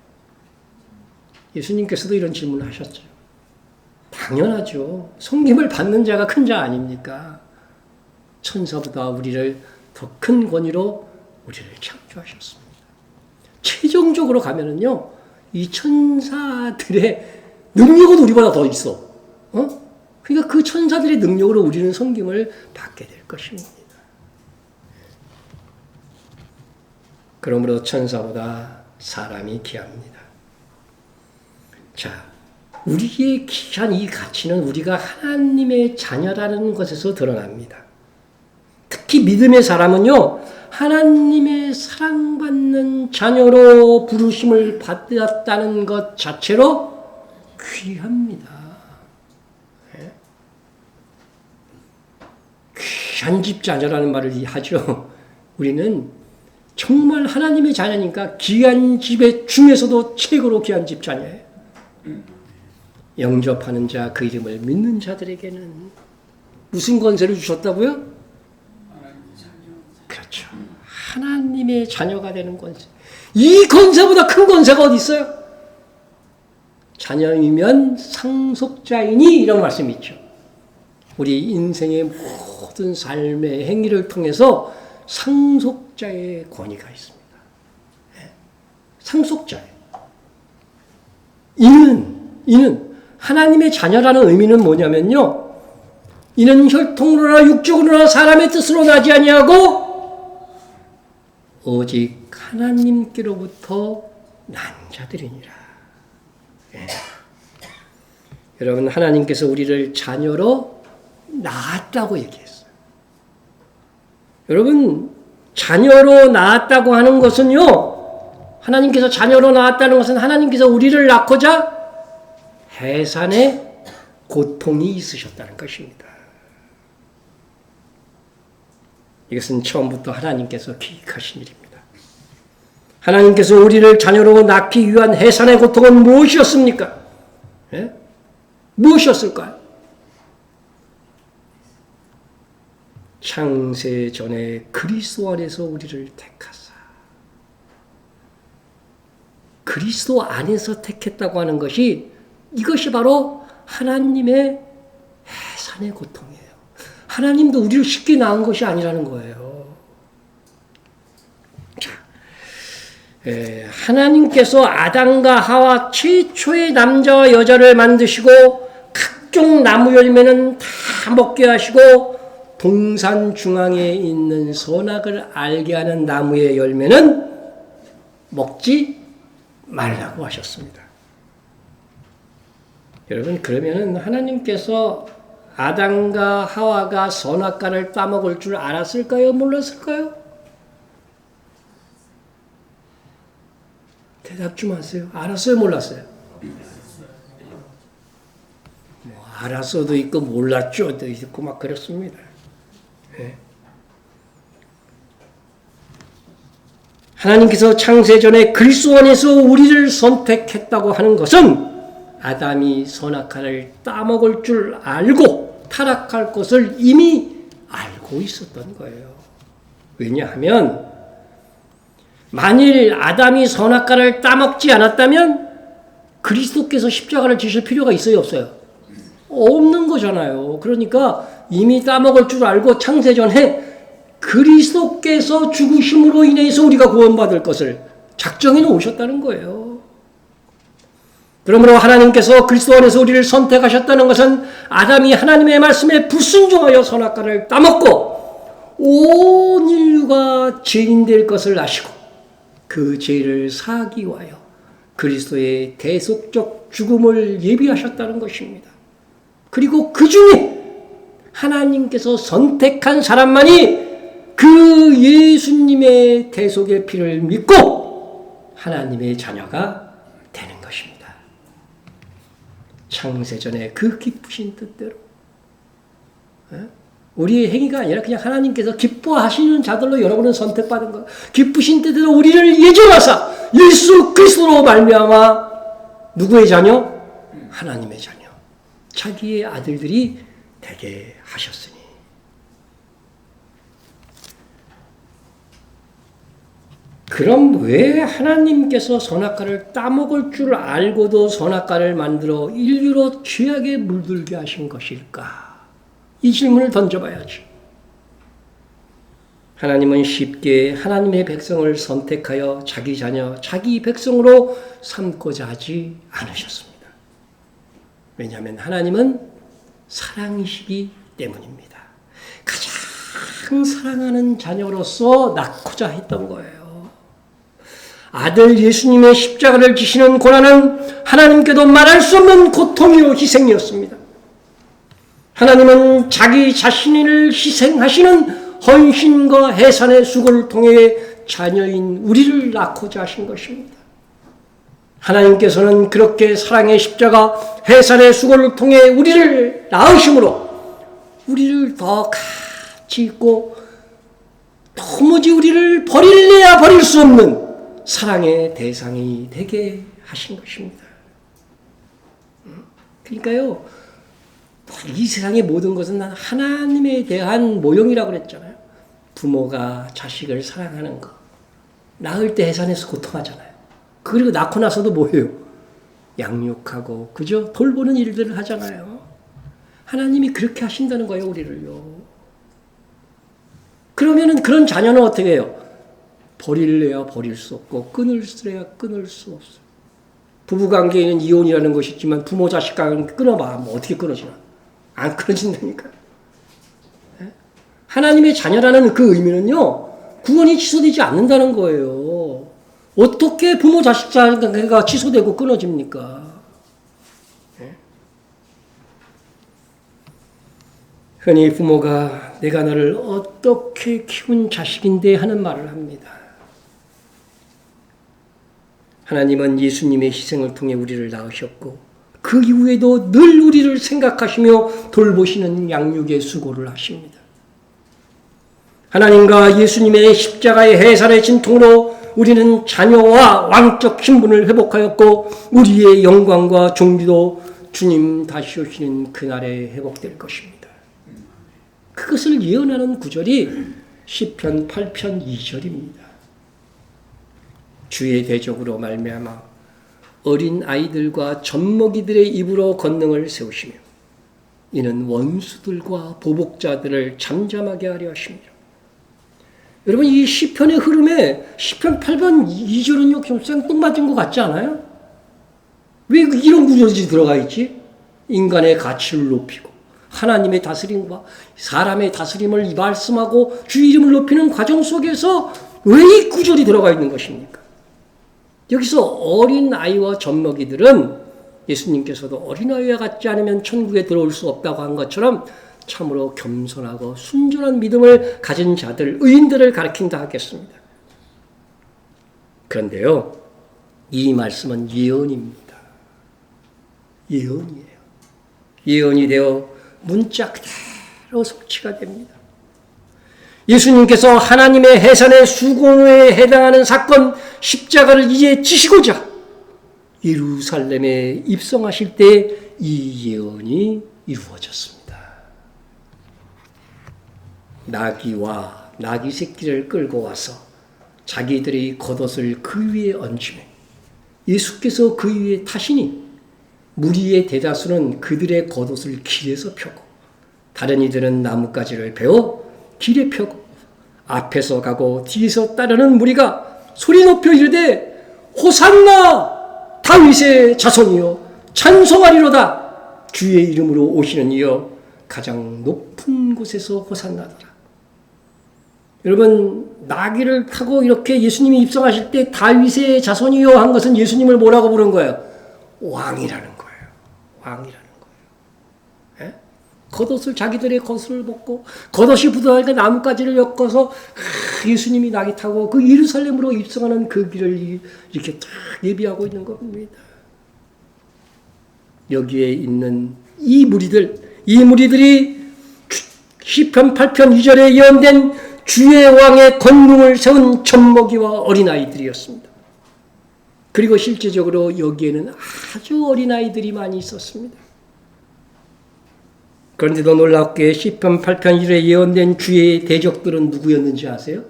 예수님께서도 이런 질문을 하셨죠. 당연하죠. 섬김을 받는 자가 큰 자 아닙니까? 천사보다 우리를 더 큰 권위로 우리를 창조하셨습니다. 최종적으로 가면은요, 이 천사들의 능력은 우리보다 더 있어. 그러니까 그 천사들의 능력으로 우리는 섬김을 받게 될 것입니다. 그러므로 천사보다 사람이 귀합니다. 자, 우리의 귀한 이 가치는 우리가 하나님의 자녀라는 것에서 드러납니다. 특히 믿음의 사람은요, 하나님의 사랑받는 자녀로 부르심을 받았다는 것 자체로 귀합니다. 귀한 집 자녀라는 말을 하죠. 우리는 정말 하나님의 자녀니까 귀한 집의 중에서도 최고로 귀한 집 자녀예요. 영접하는 자, 그 이름을 믿는 자들에게는 무슨 권세를 주셨다고요? 그렇죠. 하나님의 자녀가 되는 권세. 이 권세보다 큰 권세가 어디 있어요? 자녀이면 상속자이니 이런 말씀이 있죠. 우리 인생의 모든 삶의 행위를 통해서 상속자의 권위가 있습니다. 상속자예요. 이는 하나님의 자녀라는 의미는 뭐냐면요. 이는 혈통으로나 육적으로나 사람의 뜻으로 나지 아니하고 오직 하나님께로부터 난 자들이니라. 여러분, 하나님께서 우리를 자녀로 낳았다고 얘기했어요. 여러분, 자녀로 낳았다고 하는 것은요, 하나님께서 자녀로 낳았다는 것은 하나님께서 우리를 낳고자 해산의 고통이 있으셨다는 것입니다. 이것은 처음부터 하나님께서 기획하신 일입니다. 하나님께서 우리를 자녀로 낳기 위한 해산의 고통은 무엇이었습니까? 무엇이었을까요? 창세 전에 그리스도 안에서 우리를 택하사. 그리스도 안에서 택했다고 하는 것이 이것이 바로 하나님의 해산의 고통이에요. 하나님도 우리를 쉽게 낳은 것이 아니라는 거예요. 자, 하나님께서 아담과 하와 최초의 남자와 여자를 만드시고 각종 나무 열매는 다 먹게 하시고 동산 중앙에 있는 선악을 알게 하는 나무의 열매는 먹지 말라고 하셨습니다. 여러분, 그러면은 하나님께서 아담과 하와가 선악과를 따먹을 줄 알았을까요? 몰랐을까요? 대답 좀 하세요. 알았어요? 몰랐어요? 뭐 알았어도 있고 몰랐죠도 있고 막 그렇습니다. 네. 하나님께서 창세전에 그리스도 안에서 우리를 선택했다고 하는 것은 아담이 선악과를 따먹을 줄 알고 타락할 것을 이미 알고 있었던 거예요. 왜냐하면 만일 아담이 선악과를 따먹지 않았다면 그리스도께서 십자가를 지실 필요가 있어요, 없어요? 없는 거잖아요. 그러니까 이미 따먹을 줄 알고 창세전에 그리스도께서 죽으심으로 인해서 우리가 구원받을 것을 작정해 놓으셨다는 거예요. 그러므로 하나님께서 그리스도 안에서 우리를 선택하셨다는 것은 아담이 하나님의 말씀에 불순종하여 선악과를 따먹고 온 인류가 죄인 될 것을 아시고 그 죄를 사하기 위하여 그리스도의 대속적 죽음을 예비하셨다는 것입니다. 그리고 그 중에 하나님께서 선택한 사람만이 그 예수님의 대속의 피를 믿고 하나님의 자녀가 되는 것입니다. 창세전에 그 기쁘신 뜻대로 우리의 행위가 아니라 그냥 하나님께서 기뻐하시는 자들로 여러분은 선택받은 것, 기쁘신 뜻대로 우리를 예정하사 예수 그리스도로 말미암아 누구의 자녀? 하나님의 자녀, 자기의 아들들이 되게 하셨으니. 그럼 왜 하나님께서 선악과를 따먹을 줄 알고도 선악과를 만들어 인류로 죄악에 물들게 하신 것일까? 이 질문을 던져봐야지. 하나님은 쉽게 하나님의 백성을 선택하여 자기 자녀, 자기 백성으로 삼고자 하지 않으셨습니다. 왜냐하면 하나님은 사랑이시기 때문입니다. 가장 사랑하는 자녀로서 낳고자 했던 거예요. 아들 예수님의 십자가를 지시는 고난은 하나님께도 말할 수 없는 고통이요 희생이었습니다. 하나님은 자기 자신을 희생하시는 헌신과 해산의 수고를 통해 자녀인 우리를 낳고자 하신 것입니다. 하나님께서는 그렇게 사랑의 십자가, 해산의 수고를 통해 우리를 낳으심으로 우리를 더 같이 있고 도무지 우리를 버릴래야 버릴 수 없는 사랑의 대상이 되게 하신 것입니다. 그러니까요, 이 세상의 모든 것은 하나님에 대한 모형이라고 그랬잖아요. 부모가 자식을 사랑하는 거. 낳을 때 해산해서 고통하잖아요. 그리고 낳고 나서도 뭐예요? 양육하고, 그죠? 돌보는 일들을 하잖아요. 하나님이 그렇게 하신다는 거예요, 우리를요. 그러면은 그런 자녀는 어떻게 해요? 버릴래야 버릴 수 없고, 끊을래야 끊을 수 없어요. 부부관계에는 이혼이라는 것이 있지만, 부모 자식 관계 끊어봐. 뭐 어떻게 끊어지나? 안 끊어진다니까. 하나님의 자녀라는 그 의미는요, 구원이 취소되지 않는다는 거예요. 어떻게 부모 자식 관계가 취소되고 끊어집니까? 흔히 부모가 내가 너를 어떻게 키운 자식인데 하는 말을 합니다. 하나님은 예수님의 희생을 통해 우리를 낳으셨고 그 이후에도 늘 우리를 생각하시며 돌보시는 양육의 수고를 하십니다. 하나님과 예수님의 십자가의 해산의 진통으로 우리는 자녀와 왕적 신분을 회복하였고 우리의 영광과 존귀도 주님 다시 오시는 그날에 회복될 것입니다. 그것을 예언하는 구절이 시편 8편 2절입니다. 주의 대적으로 말미암아 어린 아이들과 젖먹이들의 입으로 권능을 세우시며 이는 원수들과 보복자들을 잠잠하게 하려 하십니다. 여러분, 이 시편의 흐름에 시편 8편 2절은요 좀 생뚱맞은 것 같지 않아요? 왜 이런 구절이 들어가 있지? 인간의 가치를 높이고 하나님의 다스림과 사람의 다스림을 말씀하고 주 이름을 높이는 과정 속에서 왜 이 구절이 들어가 있는 것입니까? 여기서 어린아이와 젖먹이들은 예수님께서도 어린아이와 같지 않으면 천국에 들어올 수 없다고 한 것처럼 참으로 겸손하고 순전한 믿음을 가진 자들, 의인들을 가리킨다 하겠습니다. 그런데요, 이 말씀은 예언입니다. 예언이에요. 예언이 되어 문자 그대로 성취가 됩니다. 예수님께서 하나님의 해산의 수고에 해당하는 사건 십자가를 이제 지시고자 예루살렘에 입성하실 때 이 예언이 이루어졌습니다. 나귀와 나귀 새끼를 끌고 와서 자기들의 겉옷을 그 위에 얹으매 예수께서 그 위에 타시니 무리의 대다수는 그들의 겉옷을 길에서 펴고 다른 이들은 나뭇가지를 베어 길에 펴고 앞에서 가고 뒤에서 따르는 무리가 소리 높여 이르되 호산나 다윗의 자손이여 찬송하리로다 주의 이름으로 오시는 이여 가장 높은 곳에서 호산나더라. 여러분 나귀를 타고 이렇게 예수님이 입성하실 때 다윗의 자손이여 한 것은 예수님을 뭐라고 부른 거예요? 왕이라는 거예요. 왕이라는 거예요. 예? 겉옷을 자기들의 겉을 벗고 겉옷이 부드러우니까 나뭇가지를 엮어서 예수님이 나귀 타고 그 예루살렘으로 입성하는 그 길을 이렇게 딱 예비하고 있는 겁니다. 여기에 있는 이 무리들이 시편 8편 2절에 예언된 주의 왕의 권능을 세운 젖먹이와 어린아이들이었습니다. 그리고 실제적으로 여기에는 아주 어린아이들이 많이 있었습니다. 그런데도 놀랍게 시편 8편 1절에 예언된 주의 대적들은 누구였는지 아세요?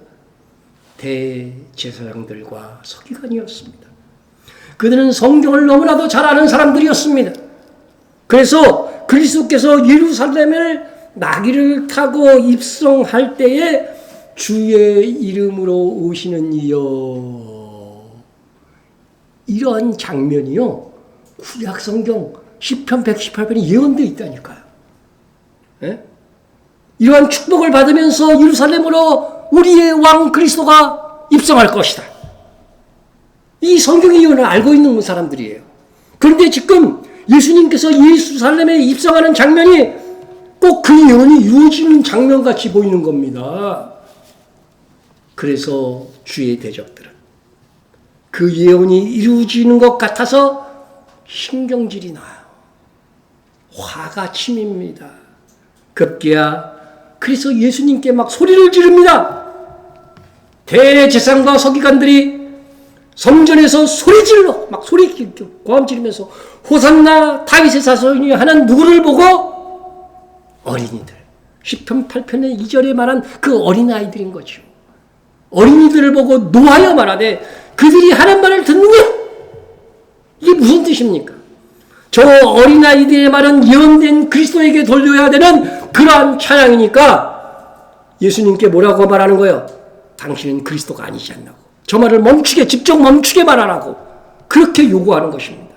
대제사장들과 서기관이었습니다. 그들은 성경을 너무나도 잘 아는 사람들이었습니다. 그래서 그리스도께서 예루살렘을 나귀를 타고 입성할 때에 주의 이름으로 오시는 이여 이러한 장면이요 구약성경 시편 118편에 예언되어 있다니까요. 예? 이러한 축복을 받으면서 예루살렘으로 우리의 왕 그리스도가 입성할 것이다. 이 성경의 예언을 알고 있는 사람들이에요. 그런데 지금 예수님께서 예루살렘에 입성하는 장면이 꼭 그 예언이 이루어지는 장면같이 보이는 겁니다. 그래서 주의 대적들은 그 예언이 이루어지는 것 같아서 신경질이 나요. 화가 치밉니다. 급기야 그래서 예수님께 막 소리를 지릅니다. 대제사장과 서기관들이 성전에서 소리질러 막 소리 고함 지르면서 호산나 다윗의 자손이 하는 누구를 보고 어린이들 시편 8편의 2절에 말한 그 어린아이들인 거죠. 어린이들을 보고 노하여 말하되 그들이 하는 말을 듣느냐? 이게 무슨 뜻입니까? 저 어린아이들의 말은 예언된 그리스도에게 돌려야 되는 그러한 찬양이니까 예수님께 뭐라고 말하는 거예요? 당신은 그리스도가 아니지 않나고 저 말을 직접 멈추게 말하라고 그렇게 요구하는 것입니다.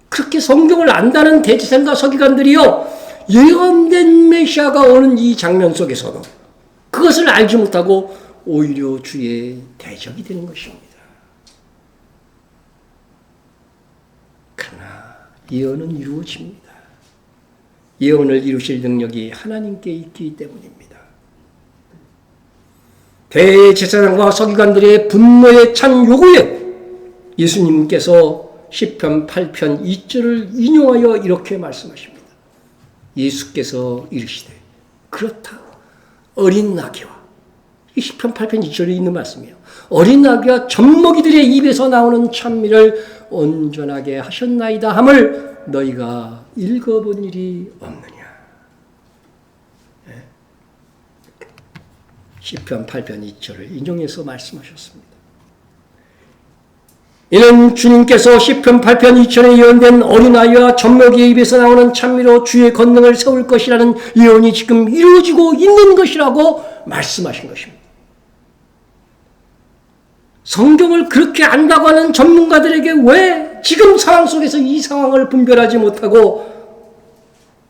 그렇게 성경을 안다는 대제사장과 서기관들이요 예언된 메시아가 오는 이 장면 속에서도 그것을 알지 못하고 오히려 주의 대적이 되는 것입니다. 그러나 예언은 이루어집니다. 예언을 이루실 능력이 하나님께 있기 때문입니다. 대제사장과 서기관들의 분노에 찬 요구에 예수님께서 시편 8편 2절을 인용하여 이렇게 말씀하십니다. 예수께서 이르시되 그렇다 어린 나귀와 이 시편 8편 2절에 있는 말씀이에요. 어린 나귀와 젖먹이들의 입에서 나오는 찬미를 온전하게 하셨나이다 함을 너희가 읽어본 일이 없느냐. 시편 8편 2절을 인용해서 말씀하셨습니다. 이는 주님께서 시편 8편 2절에 예언된 어린아이와 젖먹이의 입에서 나오는 찬미로 주의 권능을 세울 것이라는 예언이 지금 이루어지고 있는 것이라고 말씀하신 것입니다. 성경을 그렇게 안다고 하는 전문가들에게 왜 지금 상황 속에서 이 상황을 분별하지 못하고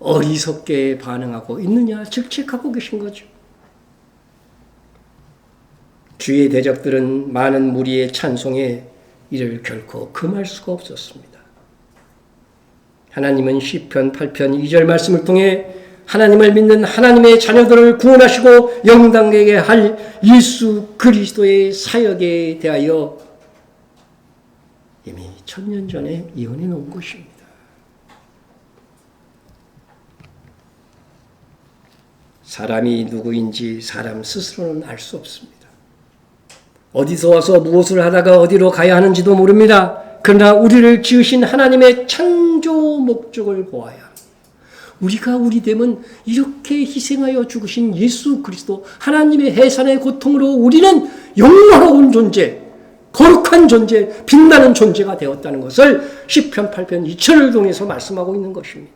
어리석게 반응하고 있느냐 질책하고 계신 거죠. 주의 대적들은 많은 무리의 찬송에 이를 결코 금할 수가 없었습니다. 하나님은 시편 8편 2절 말씀을 통해 하나님을 믿는 하나님의 자녀들을 구원하시고 영광되게 할 예수 그리스도의 사역에 대하여 이미 1000년 전에 예언해 놓은 것입니다. 사람이 누구인지 사람 스스로는 알 수 없습니다. 어디서 와서 무엇을 하다가 어디로 가야 하는지도 모릅니다. 그러나 우리를 지으신 하나님의 창조 목적을 보아야 합니다. 우리가 우리 됨은 이렇게 희생하여 죽으신 예수 그리스도 하나님의 해산의 고통으로 우리는 영원한 존재, 거룩한 존재, 빛나는 존재가 되었다는 것을 시편 8편 2절을 통해서 말씀하고 있는 것입니다.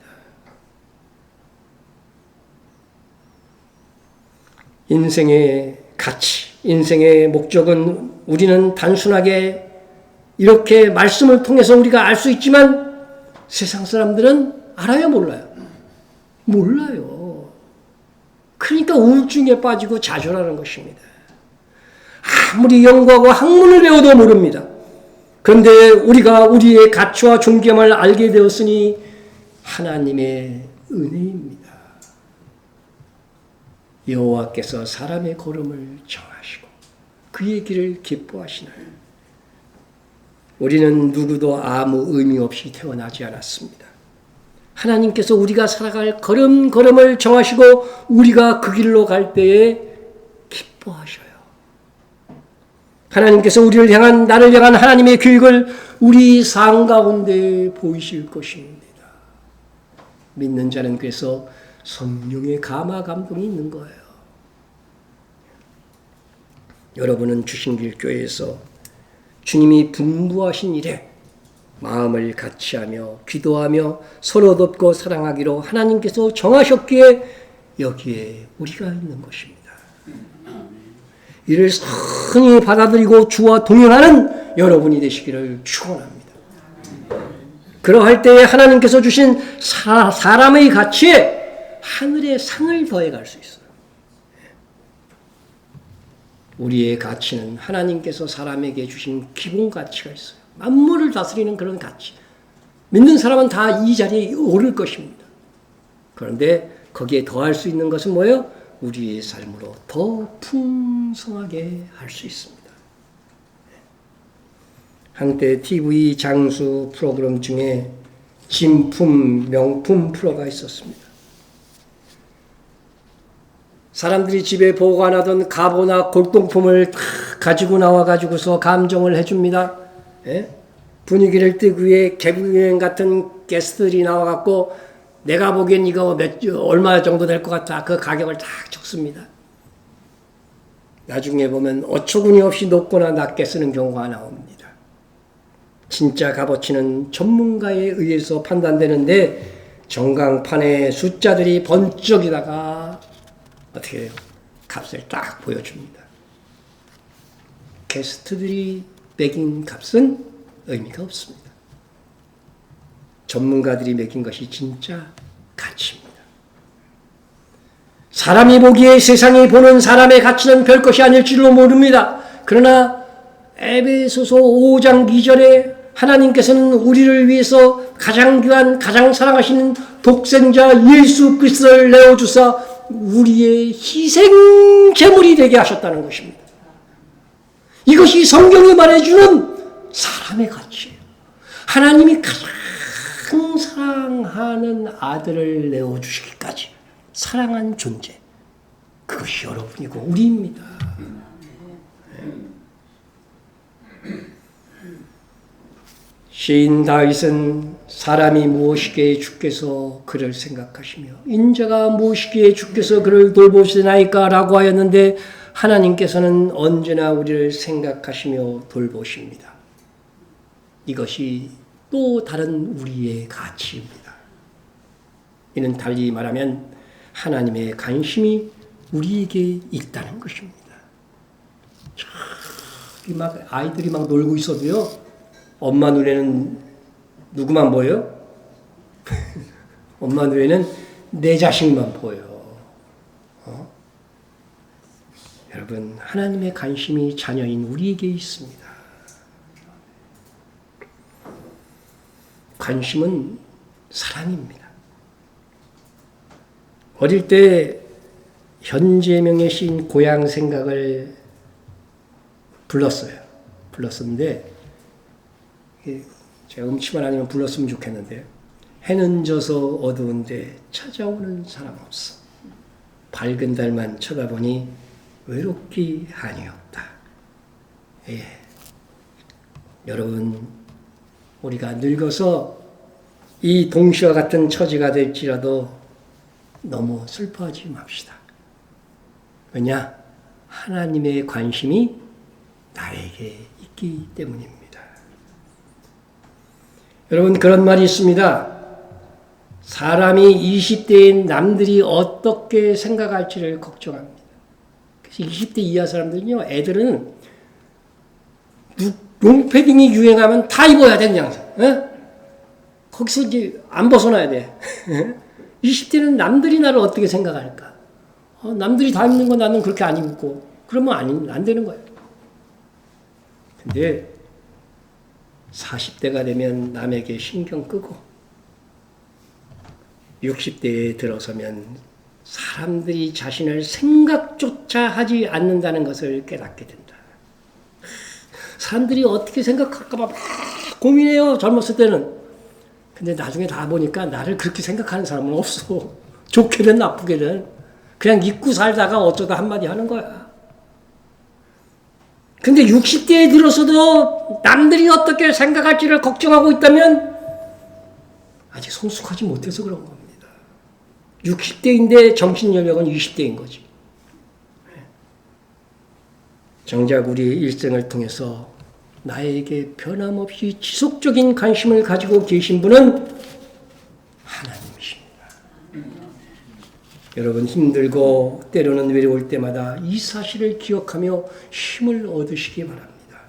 인생의 가치, 인생의 목적은 우리는 단순하게 이렇게 말씀을 통해서 우리가 알 수 있지만 세상 사람들은 알아요, 몰라요? 몰라요. 그러니까 우울증에 빠지고 좌절하는 것입니다. 아무리 연구하고 학문을 배워도 모릅니다. 그런데 우리가 우리의 가치와 존귀함을 알게 되었으니 하나님의 은혜입니다. 여호와께서 사람의 걸음을 정하시고 그의 길을 기뻐하시나요? 우리는 누구도 아무 의미 없이 태어나지 않았습니다. 하나님께서 우리가 살아갈 걸음걸음을 정하시고 우리가 그 길로 갈 때에 기뻐하셔요. 하나님께서 우리를 향한, 나를 향한 하나님의 계획을 우리 삶 가운데 보이실 것입니다. 믿는 자는 그래서 성령의 감화 감동이 있는 거예요. 여러분은 주신길 교회에서 주님이 분부하신 일에 마음을 같이하며 기도하며 서로 돕고 사랑하기로 하나님께서 정하셨기에 여기에 우리가 있는 것입니다. 이를 선히 받아들이고 주와 동행하는 여러분이 되시기를 축원합니다. 그러할 때에 하나님께서 주신 사람의 가치에 하늘의 상을 더해갈 수 있어요. 우리의 가치는 하나님께서 사람에게 주신 기본 가치가 있어요. 만물을 다스리는 그런 가치. 믿는 사람은 다 이 자리에 오를 것입니다. 그런데 거기에 더할 수 있는 것은 뭐예요? 우리의 삶으로 더 풍성하게 할 수 있습니다. 한때 TV 장수 프로그램 중에 진품, 명품 프로가 있었습니다. 사람들이 집에 보관하던 갑오나 골동품을 다 가지고 나와가지고서 감정을 해줍니다. 예? 분위기를 띄기 위해 개그여행 같은 게스트들이 나와갖고 내가 보기엔 이거 얼마 정도 될 것 같아. 그 가격을 다 적습니다. 나중에 보면 어처구니 없이 높거나 낮게 쓰는 경우가 나옵니다. 진짜 값어치는 전문가에 의해서 판단되는데 전광판에 숫자들이 번쩍이다가 어떻게 해요? 값을 딱 보여줍니다. 게스트들이 매긴 값은 의미가 없습니다. 전문가들이 매긴 것이 진짜 가치입니다. 사람이 보기에 세상이 보는 사람의 가치는 별 것이 아닐지도 모릅니다. 그러나 에베소서 5장 2절에 하나님께서는 우리를 위해서 가장 귀한 가장 사랑하시는 독생자 예수 그리스도를 내어주사 우리의 희생 제물이 되게 하셨다는 것입니다. 이것이 성경이 말해주는 사람의 가치예요. 하나님이 가장 사랑하는 아들을 내어주시기까지 사랑한 존재, 그것이 여러분이고 우리입니다. 시인 다윗은 사람이 무엇이기에 주께서 그를 생각하시며 인자가 무엇이기에 주께서 그를 돌보시나이까 라고 하였는데 하나님께서는 언제나 우리를 생각하시며 돌보십니다. 이것이 또 다른 우리의 가치입니다. 이는 달리 말하면 하나님의 관심이 우리에게 있다는 것입니다. 저기 막 아이들이 막 놀고 있어도요, 엄마 눈에는 누구만 보여요? 엄마 눈에는 내 자식만 보여. 여러분, 하나님의 관심이 자녀인 우리에게 있습니다. 관심은 사랑입니다. 어릴 때 현재명의 시인 고향 생각을 불렀었는데 제가 음치만 아니면 불렀으면 좋겠는데 해는 져서 어두운데 찾아오는 사람 없어. 밝은 달만 쳐다보니 외롭기 아니었다. 예. 여러분, 우리가 늙어서 이 동시와 같은 처지가 될지라도 너무 슬퍼하지 맙시다. 왜냐? 하나님의 관심이 나에게 있기 때문입니다. 여러분, 그런 말이 있습니다. 사람이 20대인 남들이 어떻게 생각할지를 걱정합니다. 그래서 20대 이하 사람들은요, 애들은 롱패딩이 유행하면 다 입어야 되는 양상. 거기서 이제 안 벗어나야 돼. 20대는 남들이 나를 어떻게 생각할까? 남들이 다 입는 거 나는 그렇게 안 입고, 그러면 안 되는 거예요. 근데 40대가 되면 남에게 신경 끄고 60대에 들어서면 사람들이 자신을 생각조차 하지 않는다는 것을 깨닫게 된다. 사람들이 어떻게 생각할까 봐 막 고민해요. 젊었을 때는. 근데 나중에 다 보니까 나를 그렇게 생각하는 사람은 없어. 좋게든 나쁘게든. 그냥 잊고 살다가 어쩌다 한마디 하는 거야. 근데 60대에 들어서도 남들이 어떻게 생각할지를 걱정하고 있다면 아직 성숙하지 못해서 그런 겁니다. 60대인데 정신연령은 20대인 거지. 정작 우리 일생을 통해서 나에게 변함없이 지속적인 관심을 가지고 계신 분은 하나님이십니다. 여러분, 힘들고 때로는 외로울 때마다 이 사실을 기억하며 힘을 얻으시기 바랍니다.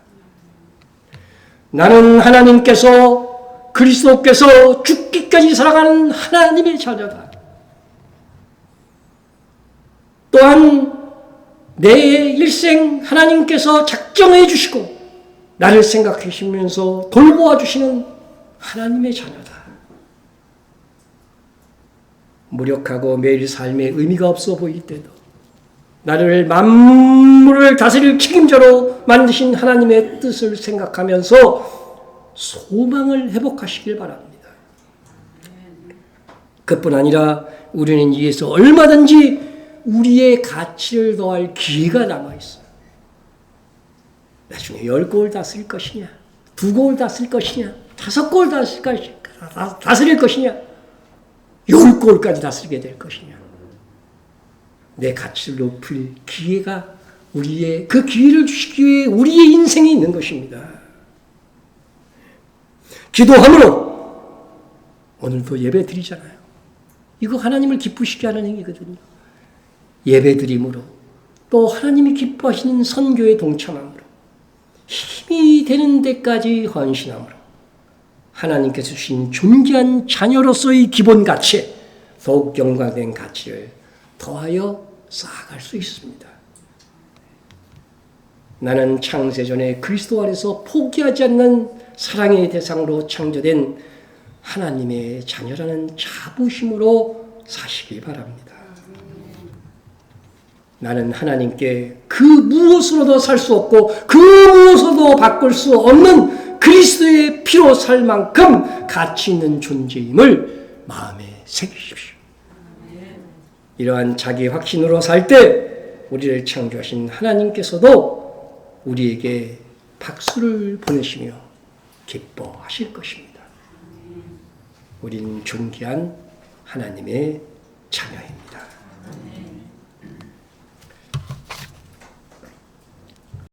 나는 하나님께서, 그리스도께서 죽기까지 사랑하는 하나님의 자녀다. 또한 내 일생 하나님께서 작정해 주시고 나를 생각하시면서 돌보아 주시는 하나님의 자녀다. 무력하고 매일 삶에 의미가 없어 보일 때도 나를 만물을 다스릴 책임자로 만드신 하나님의 뜻을 생각하면서 소망을 회복하시길 바랍니다. 그뿐 아니라 우리는 이에서 얼마든지 우리의 가치를 더할 기회가 남아있어요. 나중에 10골 다 쓸 것이냐, 2골 다 쓸 것이냐, 5골 다스릴 것이냐, 10골까지 다스리게 될 것이냐. 내 가치를 높일 기회가 그 기회를 주시기 위해 우리의 인생이 있는 것입니다. 기도함으로 오늘도 예배 드리잖아요. 이거 하나님을 기쁘시게 하는 행위거든요. 예배 드림으로 또 하나님이 기뻐하시는 선교에 동참함으로 힘이 되는 데까지 헌신함으로 하나님께서 주신 존귀한 자녀로서의 기본 가치, 더욱 영광된 가치를 더하여 쌓아갈 수 있습니다. 나는 창세전에 그리스도 안에서 포기하지 않는 사랑의 대상으로 창조된 하나님의 자녀라는 자부심으로 사시기 바랍니다. 나는 하나님께 그 무엇으로도 살 수 없고 그 무엇으로도 바꿀 수 없는 그리스도의 피로 살 만큼 가치 있는 존재임을 마음에 새기십시오. 이러한 자기 확신으로 살 때 우리를 창조하신 하나님께서도 우리에게 박수를 보내시며 기뻐하실 것입니다. 우리는 존귀한 하나님의 자녀입니다.